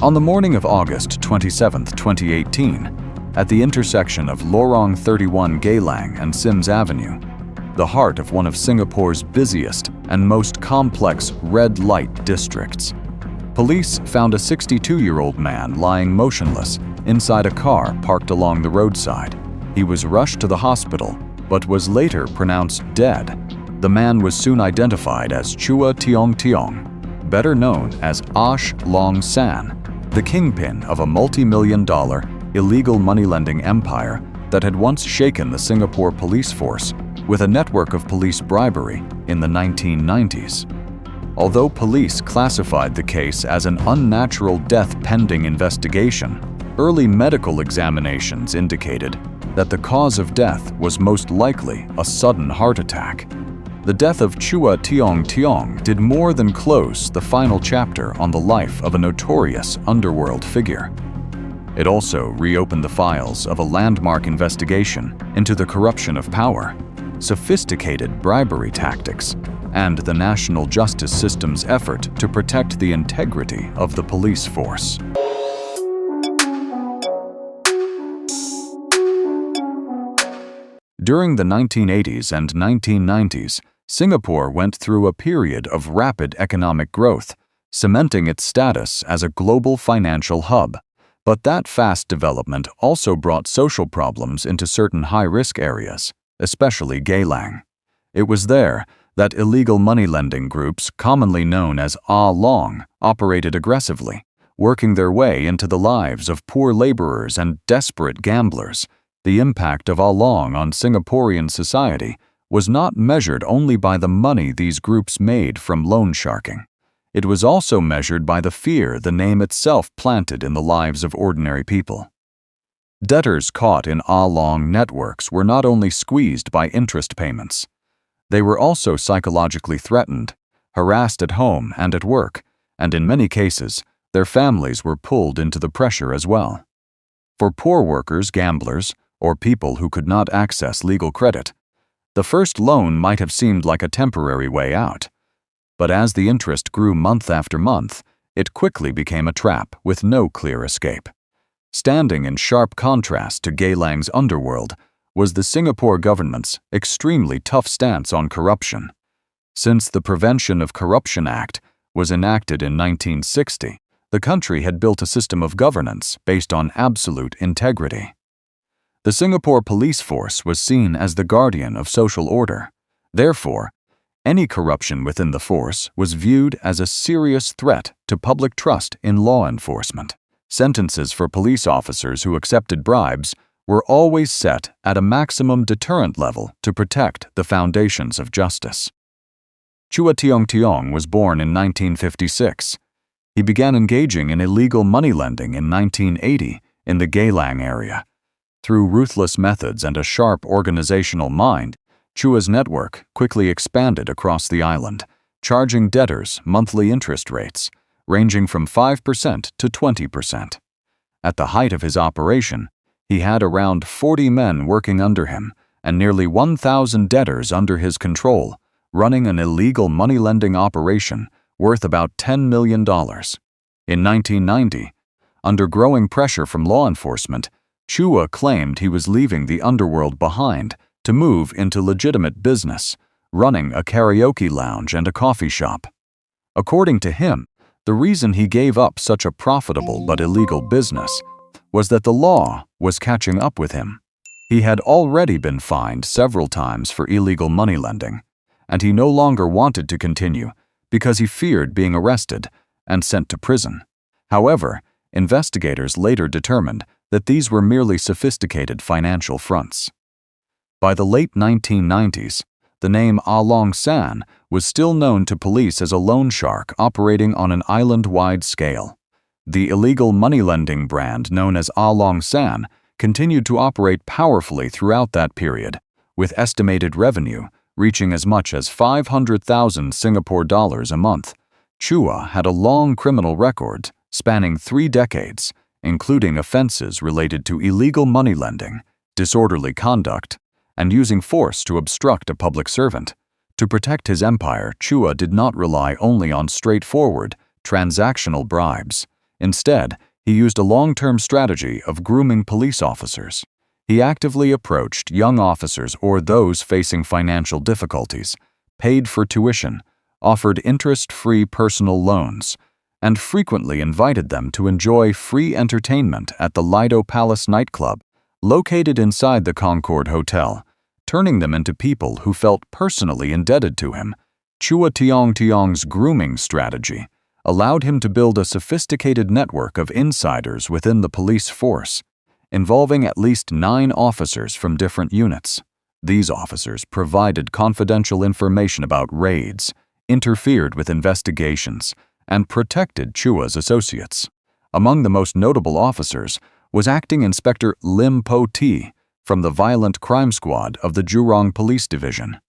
On the morning of August 27, 2018, at the intersection of Lorong 31 Geylang and Sims Avenue, the heart of one of Singapore's busiest and most complex red light districts, police found a 62-year-old man lying motionless inside a car parked along the roadside. He was rushed to the hospital, but was later pronounced dead. The man was soon identified as Chua Tiong Tiong, better known as Ash Long San, the kingpin of a multi-million-dollar illegal moneylending empire that had once shaken the Singapore police force with a network of police bribery in the 1990s. Although police classified the case as an unnatural death pending investigation, early medical examinations indicated that the cause of death was most likely a sudden heart attack. The death of Chua Tiong Tiong did more than close the final chapter on the life of a notorious underworld figure. It also reopened the files of a landmark investigation into the corruption of power, sophisticated bribery tactics, and the national justice system's effort to protect the integrity of the police force. During the 1980s and 1990s, Singapore went through a period of rapid economic growth, cementing its status as a global financial hub. But that fast development also brought social problems into certain high-risk areas, especially Geylang. It was there that illegal moneylending groups, commonly known as Ah Long, operated aggressively, working their way into the lives of poor laborers and desperate gamblers. The impact of Ah Long on Singaporean society was not measured only by the money these groups made from loan sharking. It was also measured by the fear the name itself planted in the lives of ordinary people. Debtors caught in Ah Long networks were not only squeezed by interest payments, they were also psychologically threatened, harassed at home and at work, and in many cases, their families were pulled into the pressure as well. For poor workers, gamblers, or people who could not access legal credit, the first loan might have seemed like a temporary way out. But as the interest grew month after month, it quickly became a trap with no clear escape. Standing in sharp contrast to Geylang's underworld was the Singapore government's extremely tough stance on corruption. Since the Prevention of Corruption Act was enacted in 1960, the country had built a system of governance based on absolute integrity. The Singapore police force was seen as the guardian of social order. Therefore, any corruption within the force was viewed as a serious threat to public trust in law enforcement. Sentences for police officers who accepted bribes were always set at a maximum deterrent level to protect the foundations of justice. Chua Tiong Tiong was born in 1956. He began engaging in illegal moneylending in 1980 in the Geylang area. Through ruthless methods and a sharp organizational mind, Chua's network quickly expanded across the island, charging debtors monthly interest rates, ranging from 5% to 20%. At the height of his operation, he had around 40 men working under him and nearly 1,000 debtors under his control, running an illegal moneylending operation worth about $10 million. In 1990, under growing pressure from law enforcement, Chua claimed he was leaving the underworld behind to move into legitimate business, running a karaoke lounge and a coffee shop. According to him, the reason he gave up such a profitable but illegal business was that the law was catching up with him. He had already been fined several times for illegal moneylending, and he no longer wanted to continue because he feared being arrested and sent to prison. However, investigators later determined that these were merely sophisticated financial fronts. By the late 1990s, the name Ah Long San was still known to police as a loan shark operating on an island-wide scale. The illegal moneylending brand known as Ah Long San continued to operate powerfully throughout that period, with estimated revenue reaching as much as 500,000 Singapore dollars a month. Chua had a long criminal record spanning 3 decades, including offenses related to illegal moneylending, disorderly conduct, and using force to obstruct a public servant. To protect his empire, Chua did not rely only on straightforward, transactional bribes. Instead, he used a long-term strategy of grooming police officers. He actively approached young officers or those facing financial difficulties, paid for tuition, offered interest-free personal loans, and frequently invited them to enjoy free entertainment at the Lido Palace nightclub, located inside the Concord Hotel, turning them into people who felt personally indebted to him. Chua Tiong Tiong's grooming strategy allowed him to build a sophisticated network of insiders within the police force, involving at least 9 officers from different units. These officers provided confidential information about raids, interfered with investigations, and protected Chua's associates. Among the most notable officers was Acting Inspector Lim Po T from the Violent Crime Squad of the Jurong Police Division.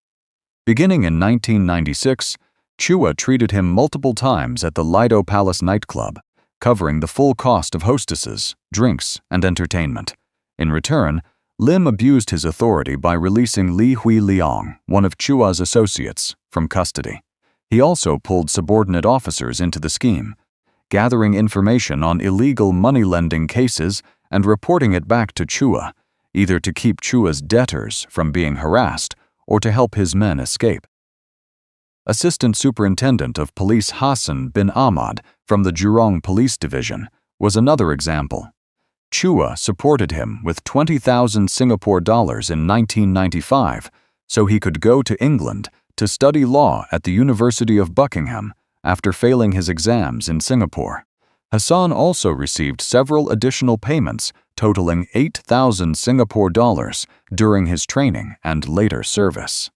Beginning in 1996, Chua treated him multiple times at the Lido Palace nightclub, covering the full cost of hostesses, drinks, and entertainment. In return, Lim abused his authority by releasing Li Hui Liang, one of Chua's associates, from custody. He also pulled subordinate officers into the scheme, gathering information on illegal money-lending cases and reporting it back to Chua, either to keep Chua's debtors from being harassed or to help his men escape. Assistant Superintendent of Police Hassan bin Ahmad from the Jurong Police Division was another example. Chua supported him with 20,000 Singapore dollars in 1995 so he could go to England to study law at the University of Buckingham after failing his exams in Singapore. Hassan also received several additional payments totaling 8,000 Singapore dollars during his training and later service.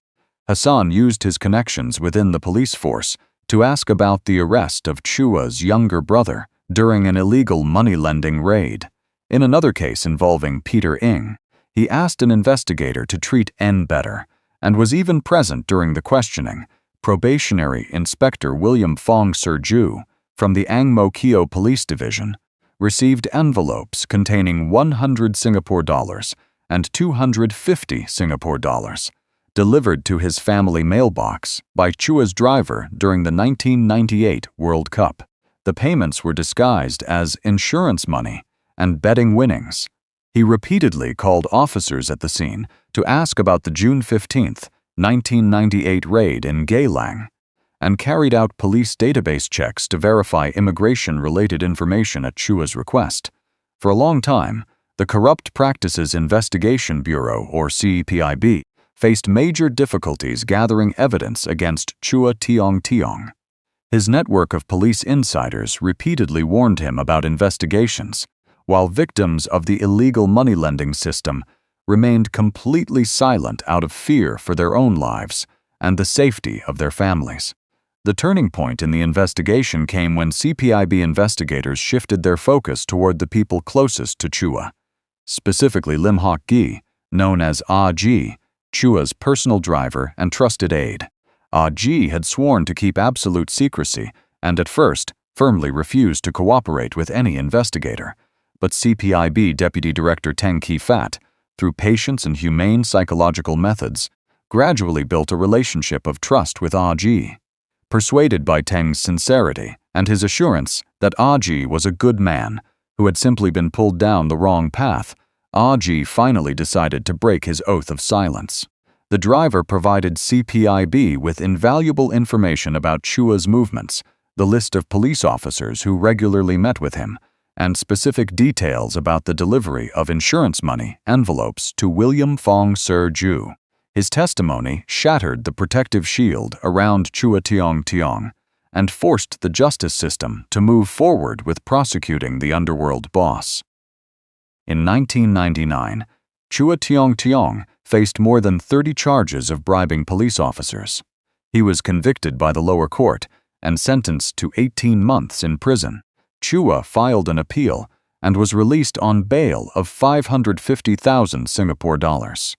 Hassan used his connections within the police force to ask about the arrest of Chua's younger brother during an illegal money-lending raid. In another case involving Peter Ng, he asked an investigator to treat N better and was even present during the questioning. Probationary Inspector William Fong Sir Ju from the Ang Mo Kio Police Division received envelopes containing 100 Singapore dollars and 250 Singapore dollars delivered to his family mailbox by Chua's driver during the 1998 World Cup. The payments were disguised as insurance money and betting winnings. He repeatedly called officers at the scene to ask about the June 15, 1998 raid in Geylang, and carried out police database checks to verify immigration-related information at Chua's request. For a long time, the Corrupt Practices Investigation Bureau, or CPIB, faced major difficulties gathering evidence against Chua Tiong Tiong. His network of police insiders repeatedly warned him about investigations, while victims of the illegal money-lending system remained completely silent out of fear for their own lives and the safety of their families. The turning point in the investigation came when CPIB investigators shifted their focus toward the people closest to Chua, specifically Lim Hock Gi, known as Ah Ji, Chua's personal driver and trusted aide. Ah Ji had sworn to keep absolute secrecy and at first firmly refused to cooperate with any investigator. But CPIB Deputy Director Teng Ki Fat, through patience and humane psychological methods, gradually built a relationship of trust with Ah Ji. Persuaded by Teng's sincerity and his assurance that Ah Ji was a good man who had simply been pulled down the wrong path, Ah Ji finally decided to break his oath of silence. The driver provided CPIB with invaluable information about Chua's movements, the list of police officers who regularly met with him, and specific details about the delivery of insurance money envelopes to William Fong Sir Ju. His testimony shattered the protective shield around Chua Tiong Tiong and forced the justice system to move forward with prosecuting the underworld boss. In 1999, Chua Tiong Tiong faced more than 30 charges of bribing police officers. He was convicted by the lower court and sentenced to 18 months in prison. Chua filed an appeal and was released on bail of 550,000 Singapore dollars.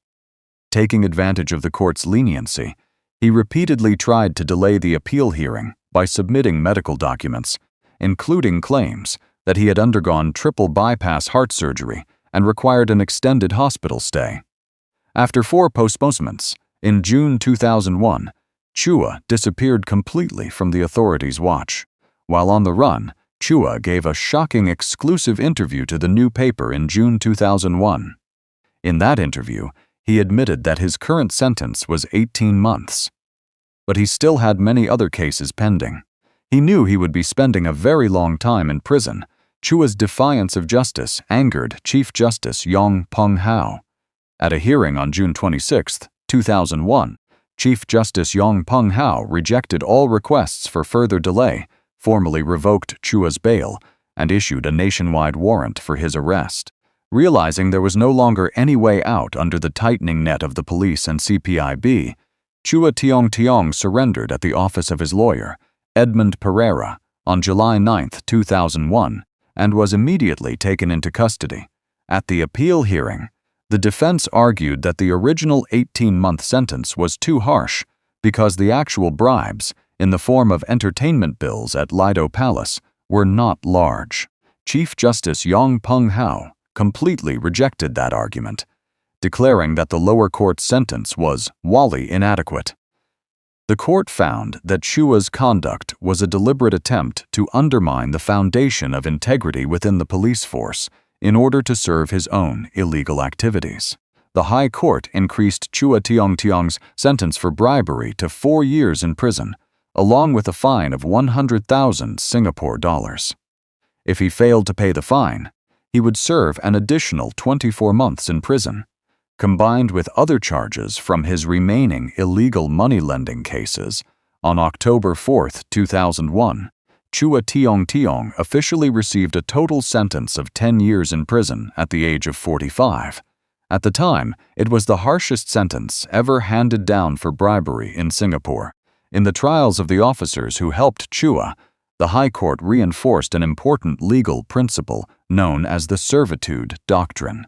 Taking advantage of the court's leniency, he repeatedly tried to delay the appeal hearing by submitting medical documents, including claims that he had undergone triple bypass heart surgery and required an extended hospital stay. After 4 postponements, in June 2001, Chua disappeared completely from the authorities' watch. While on the run, Chua gave a shocking exclusive interview to the new paper in June 2001. In that interview, he admitted that his current sentence was 18 months. But he still had many other cases pending. He knew he would be spending a very long time in prison. Chua's defiance of justice angered Chief Justice Yong Pung Hao. At a hearing on June 26, 2001, Chief Justice Yong Pung Hao rejected all requests for further delay, formally revoked Chua's bail, and issued a nationwide warrant for his arrest. Realizing there was no longer any way out under the tightening net of the police and CPIB, Chua Tiong Tiong surrendered at the office of his lawyer, Edmund Pereira, on July 9, 2001, and was immediately taken into custody. At the appeal hearing, the defense argued that the original 18-month sentence was too harsh because the actual bribes, in the form of entertainment bills at Lido Palace, were not large. Chief Justice Yong Pung Hao completely rejected that argument, declaring that the lower court's sentence was wholly inadequate. The court found that Chua's conduct was a deliberate attempt to undermine the foundation of integrity within the police force in order to serve his own illegal activities. The High Court increased Chua Tiong Tiong's sentence for bribery to 4 years in prison, along with a fine of 100,000 Singapore dollars. If he failed to pay the fine, he would serve an additional 24 months in prison. Combined with other charges from his remaining illegal money-lending cases, on October 4, 2001, Chua Tiong Tiong officially received a total sentence of 10 years in prison at the age of 45. At the time, it was the harshest sentence ever handed down for bribery in Singapore. In the trials of the officers who helped Chua, the High Court reinforced an important legal principle known as the servitude doctrine.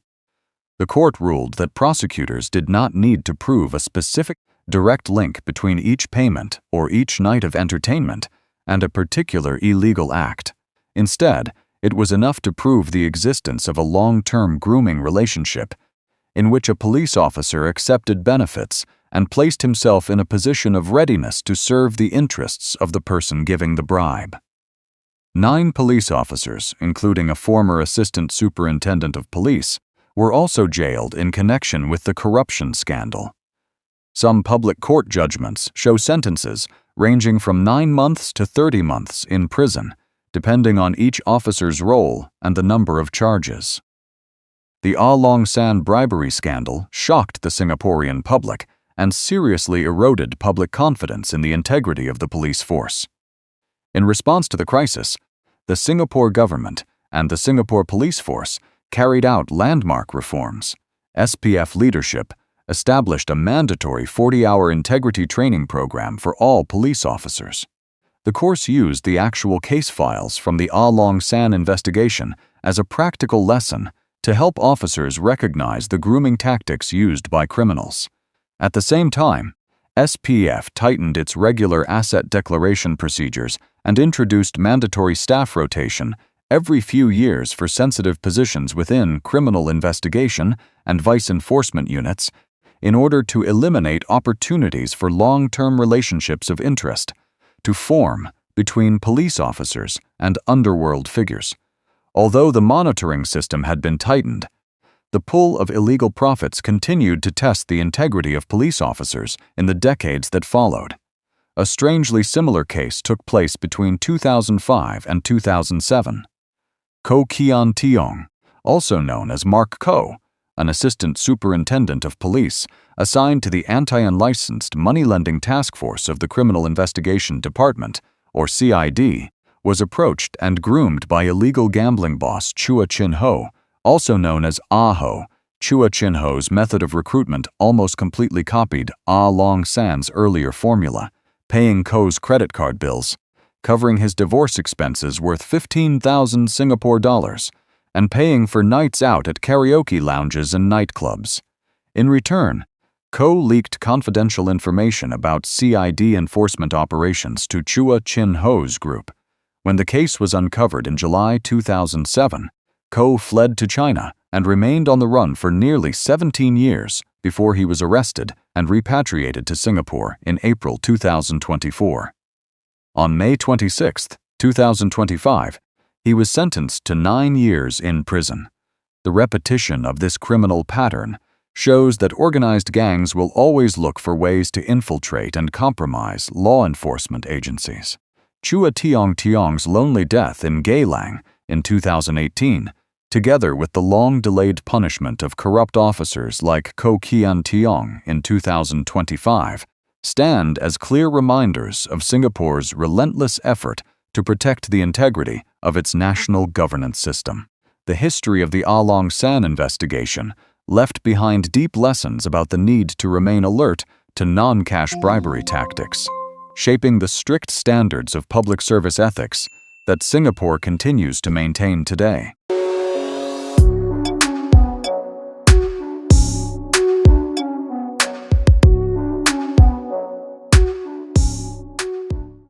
The court ruled that prosecutors did not need to prove a specific direct link between each payment or each night of entertainment and a particular illegal act. Instead, it was enough to prove the existence of a long-term grooming relationship in which a police officer accepted benefits and placed himself in a position of readiness to serve the interests of the person giving the bribe. 9 police officers, including a former assistant superintendent of police, were also jailed in connection with the corruption scandal. Some public court judgments show sentences ranging from 9 months to 30 months in prison, depending on each officer's role and the number of charges. The Long San bribery scandal shocked the Singaporean public and seriously eroded public confidence in the integrity of the police force. In response to the crisis, the Singapore government and the Singapore police force carried out landmark reforms. SPF leadership established a mandatory 40-hour integrity training program for all police officers. The course used the actual case files from the Long San investigation as a practical lesson to help officers recognize the grooming tactics used by criminals. At the same time, SPF tightened its regular asset declaration procedures and introduced mandatory staff rotation every few years for sensitive positions within criminal investigation and vice enforcement units in order to eliminate opportunities for long-term relationships of interest to form between police officers and underworld figures. Although the monitoring system had been tightened, the pull of illegal profits continued to test the integrity of police officers in the decades that followed. A strangely similar case took place between 2005 and 2007. Chua Tiong Tiong, also known as Mark Ko, an assistant superintendent of police assigned to the anti-unlicensed money-lending task force of the Criminal Investigation Department, or CID, was approached and groomed by illegal gambling boss Chua Chin Ho, also known as Ho. Chua Chin Ho's method of recruitment almost completely copied Long San's earlier formula, paying Ko's credit card bills, covering his divorce expenses worth 15,000 Singapore dollars, and paying for nights out at karaoke lounges and nightclubs. In return, Ko leaked confidential information about CID enforcement operations to Chua Chin Ho's group. When the case was uncovered in July 2007, Ko fled to China and remained on the run for nearly 17 years before he was arrested and repatriated to Singapore in April 2024. On May 26, 2025, He was sentenced to 9 years in prison. The repetition of this criminal pattern shows that organized gangs will always look for ways to infiltrate and compromise law enforcement agencies. Chua Tiong Tiong's lonely death in Geylang in 2018, together with the long-delayed punishment of corrupt officers like Chua Tiong in 2025, stand as clear reminders of Singapore's relentless effort to protect the integrity of its national governance system. The history of the Ah Long San investigation left behind deep lessons about the need to remain alert to non-cash bribery tactics, shaping the strict standards of public service ethics that Singapore continues to maintain today.